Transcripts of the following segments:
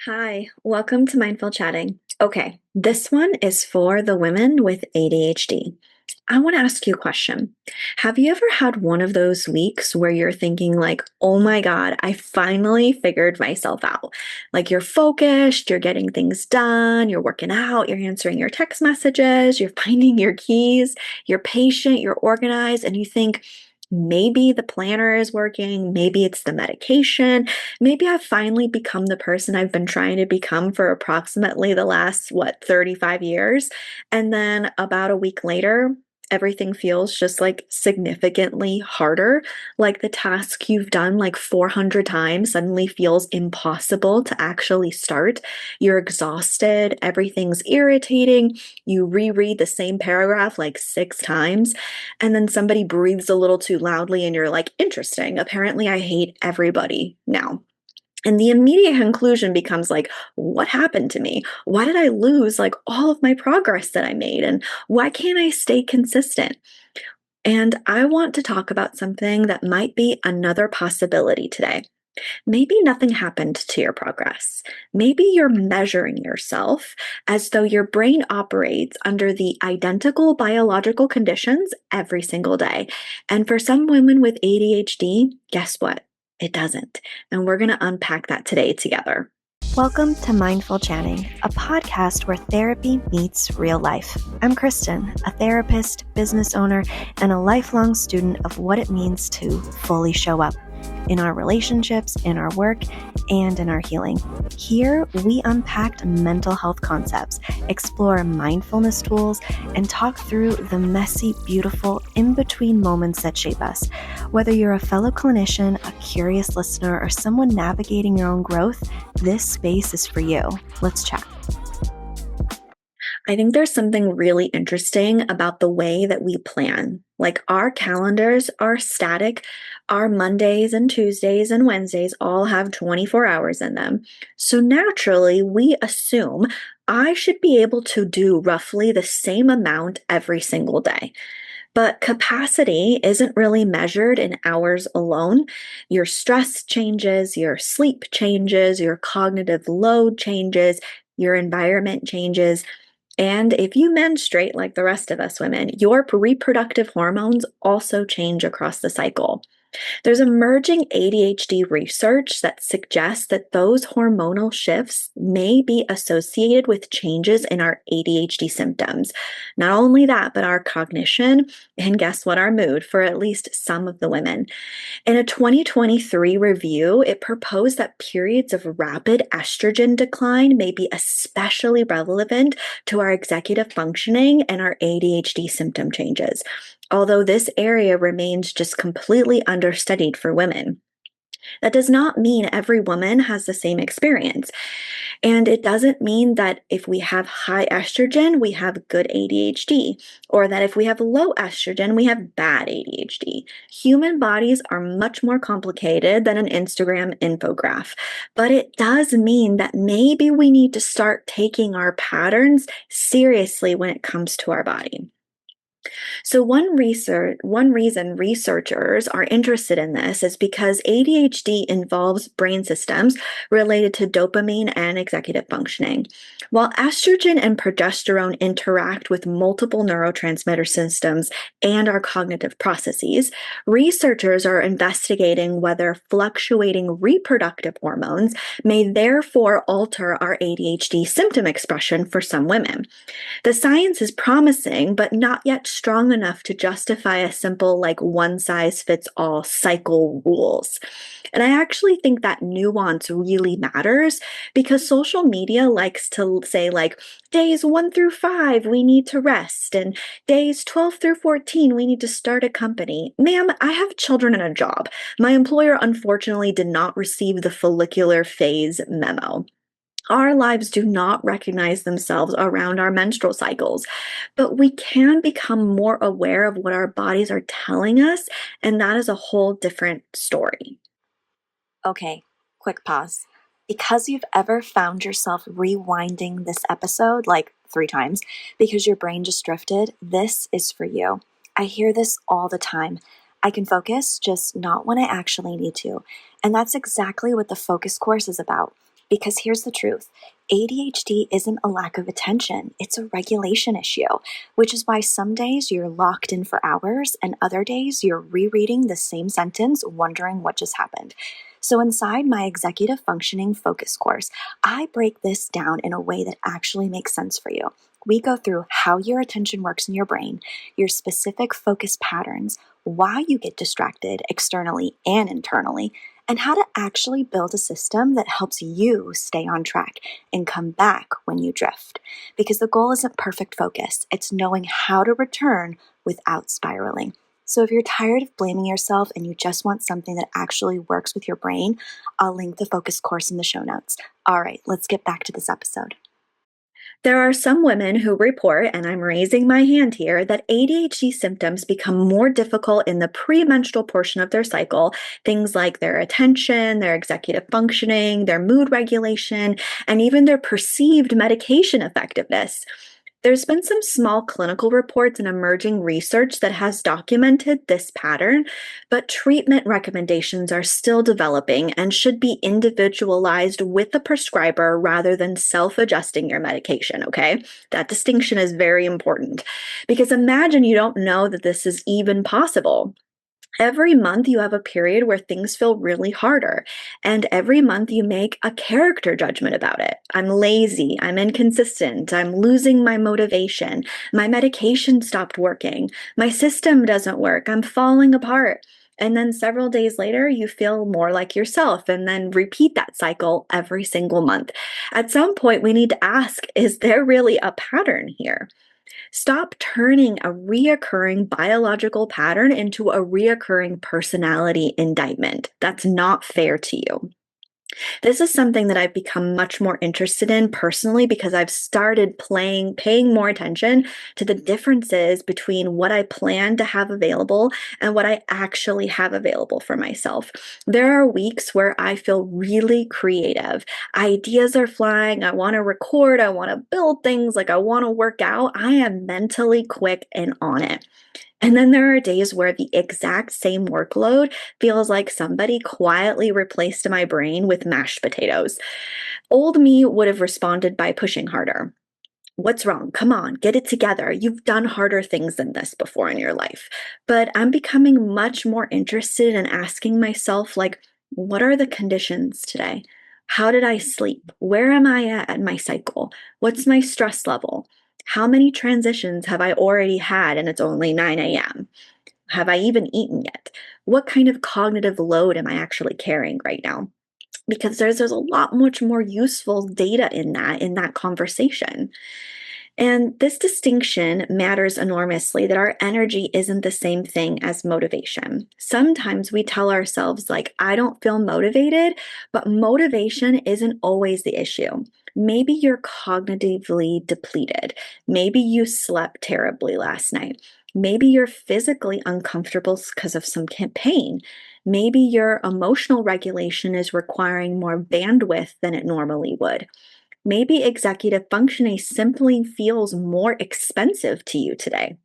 Hi, welcome to Mindful Chatting. Okay, this one is for the women with ADHD. I want to ask you a question. Have you ever had one of those weeks where you're thinking, like, oh my God, I finally figured myself out? Like, you're focused, you're getting things done, you're working out, you're answering your text messages, you're finding your keys, you're patient, you're organized, and you think, maybe the planner is working, maybe it's the medication. Maybe I've finally become the person I've been trying to become for approximately the last, 35 years. And then about a week later, everything feels just like significantly harder. Like the task you've done like 400 times suddenly feels impossible to actually start. You're exhausted, everything's irritating. You reread the same paragraph like 6 times, and then somebody breathes a little too loudly, and you're like, interesting. Apparently, I hate everybody now. And the immediate conclusion becomes like, what happened to me? Why did I lose like all of my progress that I made? And why can't I stay consistent? And I want to talk about something that might be another possibility today. Maybe nothing happened to your progress. Maybe you're measuring yourself as though your brain operates under the identical biological conditions every single day. And for some women with ADHD, guess what? It doesn't. And we're going to unpack that today together. Welcome to Mindful Chatting, a podcast where therapy meets real life. I'm Kristen, a therapist, business owner, and a lifelong student of what it means to fully show up in our relationships, in our work, and in our healing. Here, we unpack mental health concepts, explore mindfulness tools, and talk through the messy, beautiful, in-between moments that shape us. Whether you're a fellow clinician, a curious listener, or someone navigating your own growth, this space is for you. Let's chat. I think there's something really interesting about the way that we plan. Like our calendars are static. Our Mondays and Tuesdays and Wednesdays all have 24 hours in them. So naturally, we assume I should be able to do roughly the same amount every single day. But capacity isn't really measured in hours alone. Your stress changes, your sleep changes, your cognitive load changes, your environment changes. And if you menstruate like the rest of us women, your reproductive hormones also change across the cycle. There's emerging ADHD research that suggests that those hormonal shifts may be associated with changes in our ADHD symptoms. Not only that, but our cognition and guess what, our mood for at least some of the women. In a 2023 review, it proposed that periods of rapid estrogen decline may be especially relevant to our executive functioning and our ADHD symptom changes, although this area remains just completely understudied for women. That does not mean every woman has the same experience. And it doesn't mean that if we have high estrogen, we have good ADHD, or that if we have low estrogen, we have bad ADHD. Human bodies are much more complicated than an Instagram infograph. But it does mean that maybe we need to start taking our patterns seriously when it comes to our body. So one reason researchers are interested in this is because ADHD involves brain systems related to dopamine and executive functioning. While estrogen and progesterone interact with multiple neurotransmitter systems and our cognitive processes, researchers are investigating whether fluctuating reproductive hormones may therefore alter our ADHD symptom expression for some women. The science is promising, but not yet strong enough to justify a simple, like, one size fits all cycle rules. And I actually think that nuance really matters because social media likes to say, like, days 1 through 5, we need to rest, and days 12 through 14, we need to start a company. Ma'am, I have children and a job. My employer unfortunately did not receive the follicular phase memo. Our lives do not recognize themselves around our menstrual cycles, but we can become more aware of what our bodies are telling us, and that is a whole different story. Okay, quick pause. Because you've ever found yourself rewinding this episode like 3 times because your brain just drifted, this is for you. I hear this all the time. I can focus, just not when I actually need to. And that's exactly what the focus course is about. Because here's the truth. ADHD isn't a lack of attention, it's a regulation issue, which is why some days you're locked in for hours and other days you're rereading the same sentence, wondering what just happened. So, inside my executive functioning focus course, I break this down in a way that actually makes sense for you. We go through how your attention works in your brain, your specific focus patterns, why you get distracted externally and internally, and how to actually build a system that helps you stay on track and come back when you drift. Because the goal isn't perfect focus, it's knowing how to return without spiraling. So if you're tired of blaming yourself and you just want something that actually works with your brain, I'll link the focus course in the show notes. All right, let's get back to this episode. There are some women who report, and I'm raising my hand here, that ADHD symptoms become more difficult in the premenstrual portion of their cycle. Things like their attention, their executive functioning, their mood regulation, and even their perceived medication effectiveness. There's been some small clinical reports and emerging research that has documented this pattern, but treatment recommendations are still developing and should be individualized with the prescriber rather than self-adjusting your medication, okay? That distinction is very important because imagine you don't know that this is even possible. Every month you have a period where things feel really harder. And every month you make a character judgment about it. I'm lazy. I'm inconsistent. I'm losing my motivation. My medication stopped working. My system doesn't work. I'm falling apart. And then several days later, you feel more like yourself and then repeat that cycle every single month. At some point, we need to ask, is there really a pattern here? Stop turning a reoccurring biological pattern into a reoccurring personality indictment. That's not fair to you. This is something that I've become much more interested in personally because I've started paying more attention to the differences between what I plan to have available and what I actually have available for myself. There are weeks where I feel really creative. Ideas are flying. I want to record. I want to build things. Like I want to work out. I am mentally quick and on it. And then there are days where the exact same workload feels like somebody quietly replaced my brain with mashed potatoes. Old me would have responded by pushing harder. What's wrong? Come on, get it together. You've done harder things than this before in your life. But I'm becoming much more interested in asking myself, like, what are the conditions today? How did I sleep? Where am I at in my cycle? What's my stress level? How many transitions have I already had and it's only 9 a.m.? Have I even eaten yet? What kind of cognitive load am I actually carrying right now? Because there's a lot much more useful data in that conversation. And this distinction matters enormously that our energy isn't the same thing as motivation. Sometimes we tell ourselves, like, I don't feel motivated, but motivation isn't always the issue. Maybe you're cognitively depleted. Maybe you slept terribly last night. Maybe you're physically uncomfortable because of some pain. Maybe your emotional regulation is requiring more bandwidth than it normally would. Maybe executive functioning simply feels more expensive to you today.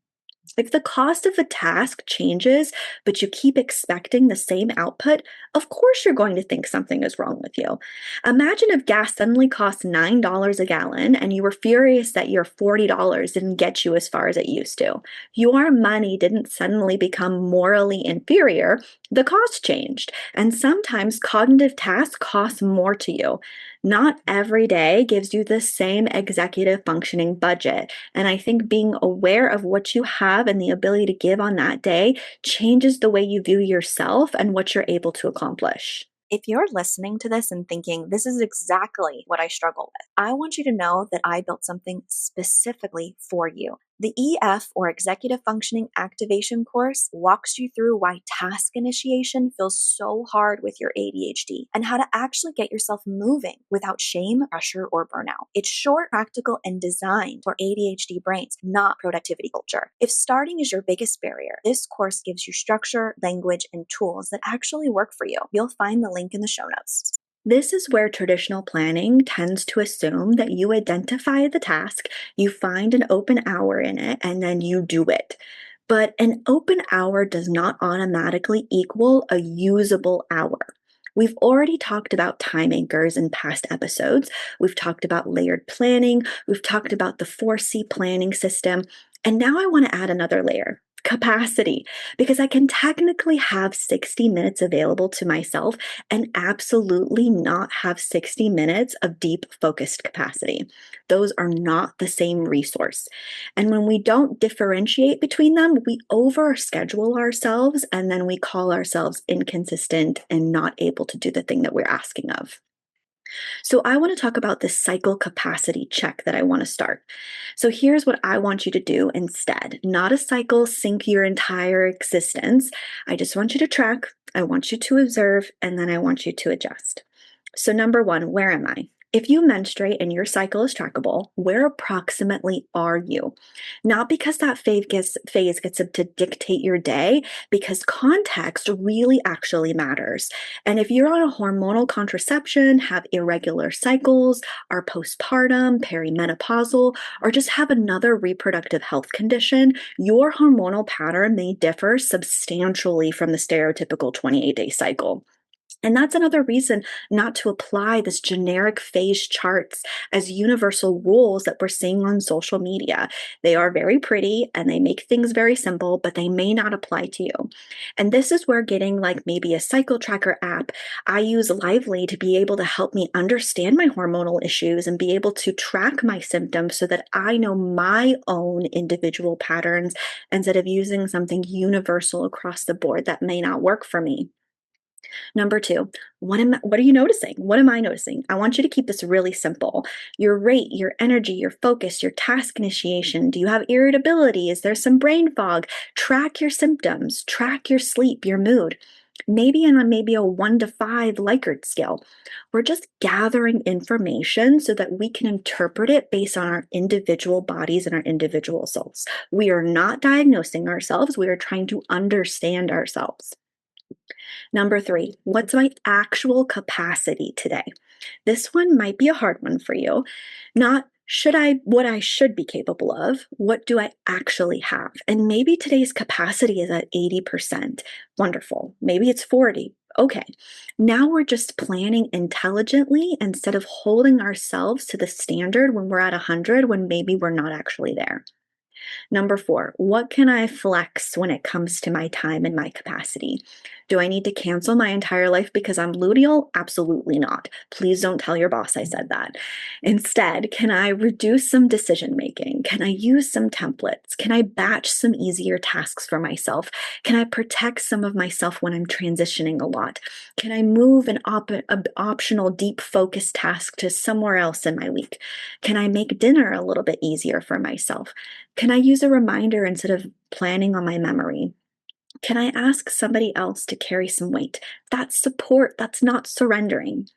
If the cost of a task changes, but you keep expecting the same output, of course you're going to think something is wrong with you. Imagine if gas suddenly cost $9 a gallon and you were furious that your $40 didn't get you as far as it used to. Your money didn't suddenly become morally inferior, the cost changed. And sometimes cognitive tasks cost more to you. Not every day gives you the same executive functioning budget. And I think being aware of what you have and the ability to give on that day changes the way you view yourself and what you're able to accomplish. If you're listening to this and thinking, this is exactly what I struggle with, I want you to know that I built something specifically for you. The EF, or Executive Functioning Activation course, walks you through why task initiation feels so hard with your ADHD and how to actually get yourself moving without shame, pressure, or burnout. It's short, practical, and designed for ADHD brains, not productivity culture. If starting is your biggest barrier, this course gives you structure, language, and tools that actually work for you. You'll find the link in the show notes. This is where traditional planning tends to assume that you identify the task, you find an open hour in it, and then you do it. But an open hour does not automatically equal a usable hour. We've already talked about time anchors in past episodes. We've talked about layered planning. We've talked about the 4C planning system. And now I want to add another layer, capacity, because I can technically have 60 minutes available to myself and absolutely not have 60 minutes of deep focused capacity. Those are not the same resource. And when we don't differentiate between them, we overschedule ourselves and then we call ourselves inconsistent and not able to do the thing that we're asking of. So, I want to talk about this cycle capacity check that I want to start. So, here's what I want you to do instead, not a cycle sync your entire existence. I just want you to track, I want you to observe, and then I want you to adjust. So, number one, where am I? If you menstruate and your cycle is trackable, where approximately are you? Not because that phase gets to dictate your day, because context really actually matters. And if you're on a hormonal contraception, have irregular cycles, are postpartum, perimenopausal, or just have another reproductive health condition, your hormonal pattern may differ substantially from the stereotypical 28-day cycle. And that's another reason not to apply this generic phase charts as universal rules that we're seeing on social media. They are very pretty and they make things very simple, but they may not apply to you. And this is where getting like maybe a cycle tracker app, I use Lively to be able to help me understand my hormonal issues and be able to track my symptoms so that I know my own individual patterns instead of using something universal across the board that may not work for me. Number two, what are you noticing? What am I noticing? I want you to keep this really simple. Your rate, your energy, your focus, your task initiation. Do you have irritability? Is there some brain fog? Track your symptoms, track your sleep, your mood. Maybe on maybe a 1 to 5 Likert scale. We're just gathering information so that we can interpret it based on our individual bodies and our individual souls. We are not diagnosing ourselves. We are trying to understand ourselves. Number three, what's my actual capacity today? This one might be a hard one for you. Not what I should be capable of. What do I actually have? And maybe today's capacity is at 80%. Wonderful. Maybe it's 40. Okay. Now we're just planning intelligently instead of holding ourselves to the standard when we're at 100 when maybe we're not actually there. Number four, what can I flex when it comes to my time and my capacity? Do I need to cancel my entire life because I'm luteal? Absolutely not. Please don't tell your boss I said that. Instead, can I reduce some decision making? Can I use some templates? Can I batch some easier tasks for myself? Can I protect some of myself when I'm transitioning a lot? Can I move an optional deep focus task to somewhere else in my week? Can I make dinner a little bit easier for myself? Can I use a reminder instead of planning on my memory? Can I ask somebody else to carry some weight? That's support, that's not surrendering.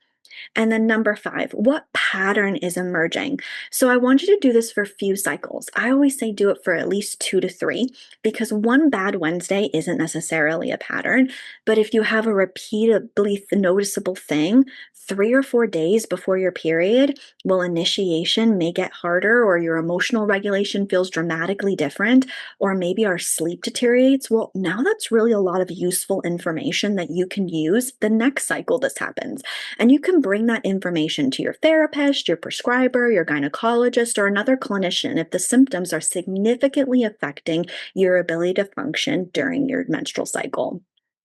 And then number five, what pattern is emerging? So I want you to do this for a few cycles. I always say do it for at least 2 to 3 because one bad Wednesday isn't necessarily a pattern. But if you have a repeatedly noticeable thing, 3 or 4 days before your period, well, initiation may get harder, or your emotional regulation feels dramatically different, or maybe our sleep deteriorates. Well, now that's really a lot of useful information that you can use the next cycle this happens. And you can bring that information to your therapist, your prescriber, your gynecologist, or another clinician if the symptoms are significantly affecting your ability to function during your menstrual cycle.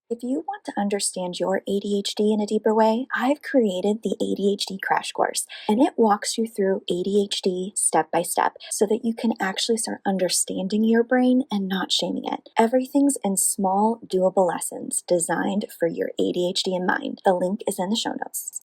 If you want to understand your ADHD in a deeper way, I've created the ADHD Crash Course, and it walks you through ADHD step by step so that you can actually start understanding your brain and not shaming it. Everything's in small, doable lessons designed for your ADHD in mind. The link is in the show notes.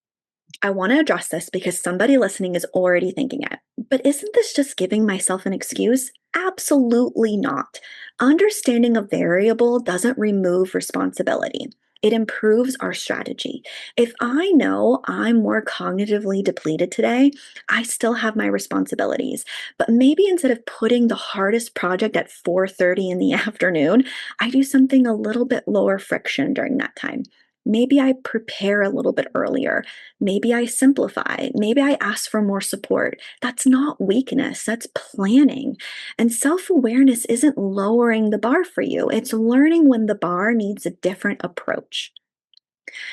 I want to address this because somebody listening is already thinking it. But isn't this just giving myself an excuse? Absolutely not. Understanding a variable doesn't remove responsibility. It improves our strategy. If I know I'm more cognitively depleted today, I still have my responsibilities. But maybe instead of putting the hardest project at 4:30 in the afternoon, I do something a little bit lower friction during that time. Maybe I prepare a little bit earlier. Maybe I simplify. Maybe I ask for more support. That's not weakness, that's planning. And self awareness isn't lowering the bar for you, it's learning when the bar needs a different approach.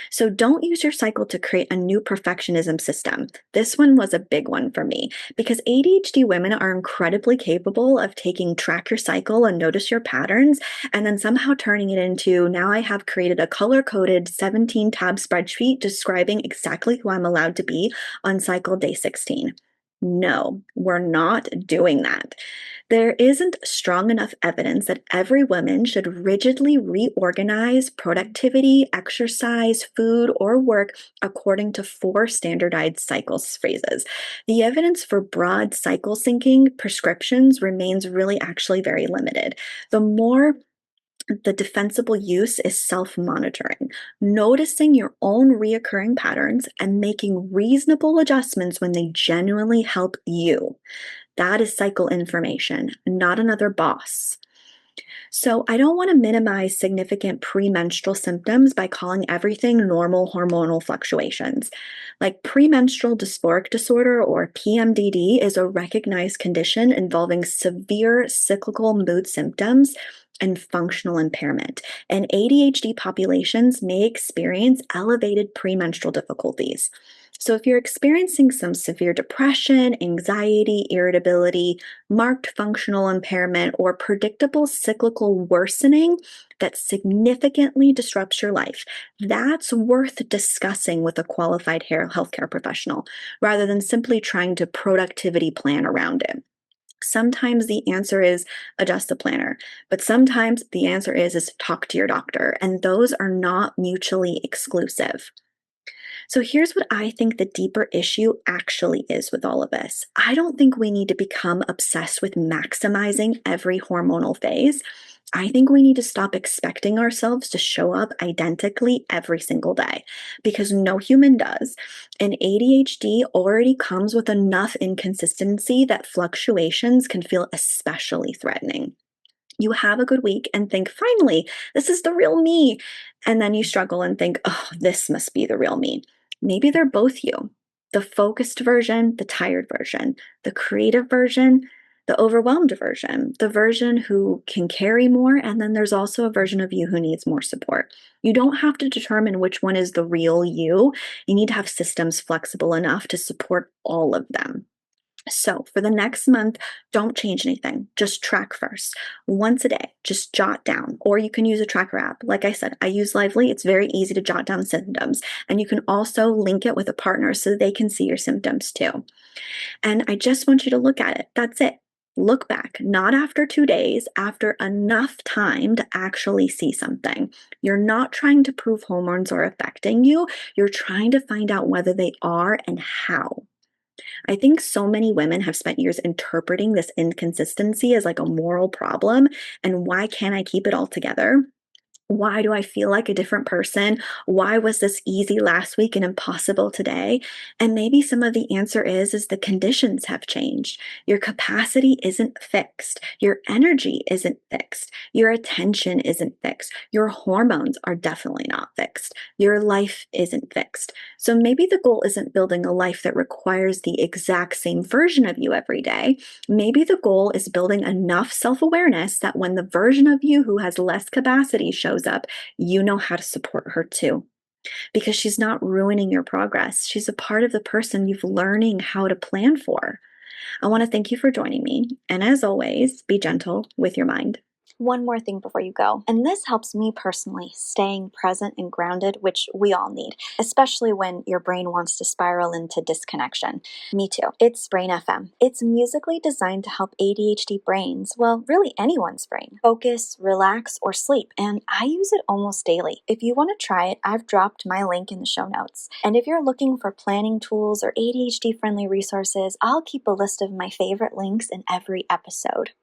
So don't use your cycle to create a new perfectionism system. This one was a big one for me because ADHD women are incredibly capable of taking track your cycle and notice your patterns and then somehow turning it into now I have created a color-coded 17 tab spreadsheet describing exactly who I'm allowed to be on cycle day 16. No, we're not doing that. There isn't strong enough evidence that every woman should rigidly reorganize productivity, exercise, food, or work according to 4 standardized cycles phrases. The evidence for broad cycle syncing prescriptions remains really actually very limited. The defensible use is self monitoring, noticing your own reoccurring patterns and making reasonable adjustments when they genuinely help you. That is cycle information, not another boss. So, I don't want to minimize significant premenstrual symptoms by calling everything normal hormonal fluctuations. Like premenstrual dysphoric disorder or PMDD is a recognized condition involving severe cyclical mood symptoms and functional impairment. And ADHD populations may experience elevated premenstrual difficulties. So, if you're experiencing some severe depression, anxiety, irritability, marked functional impairment, or predictable cyclical worsening that significantly disrupts your life, that's worth discussing with a qualified healthcare professional rather than simply trying to productivity plan around it. Sometimes the answer is adjust the planner, but sometimes the answer is talk to your doctor, and those are not mutually exclusive. So here's what I think the deeper issue actually is with all of this. I don't think we need to become obsessed with maximizing every hormonal phase. I think we need to stop expecting ourselves to show up identically every single day because no human does. And ADHD already comes with enough inconsistency that fluctuations can feel especially threatening. You have a good week and think, finally, this is the real me. And then you struggle and think, oh, this must be the real me. Maybe they're both you, the focused version, the tired version, the creative version, the overwhelmed version, the version who can carry more. And then there's also a version of you who needs more support. You don't have to determine which one is the real you. You need to have systems flexible enough to support all of them. So for the next month, don't change anything. Just track first. Once a day, just jot down, or you can use a tracker app. Like I said, I use Lively. It's very easy to jot down symptoms. And you can also link it with a partner so they can see your symptoms too. And I just want you to look at it. That's it. Look back, not after 2 days, after enough time to actually see something. You're not trying to prove hormones are affecting you. You're trying to find out whether they are and how. I think so many women have spent years interpreting this inconsistency as like a moral problem. And why can't I keep it all together? Why do I feel like a different person? Why was this easy last week and impossible today? And maybe some of the answer is the conditions have changed. Your capacity isn't fixed. Your energy isn't fixed. Your attention isn't fixed. Your hormones are definitely not fixed. Your life isn't fixed. So maybe the goal isn't building a life that requires the exact same version of you every day. Maybe the goal is building enough self-awareness that when the version of you who has less capacity shows up, you know how to support her too. Because she's not ruining your progress. She's a part of the person you've learning how to plan for. I want to thank you for joining me. And as always, be gentle with your mind. One more thing before you go, and this helps me personally, staying present and grounded, which we all need, especially when your brain wants to spiral into disconnection. Me too. It's Brain FM. It's musically designed to help ADHD brains, well, really anyone's brain, focus, relax, or sleep, and I use it almost daily. If you want to try it, I've dropped my link in the show notes. And if you're looking for planning tools or ADHD-friendly resources, I'll keep a list of my favorite links in every episode.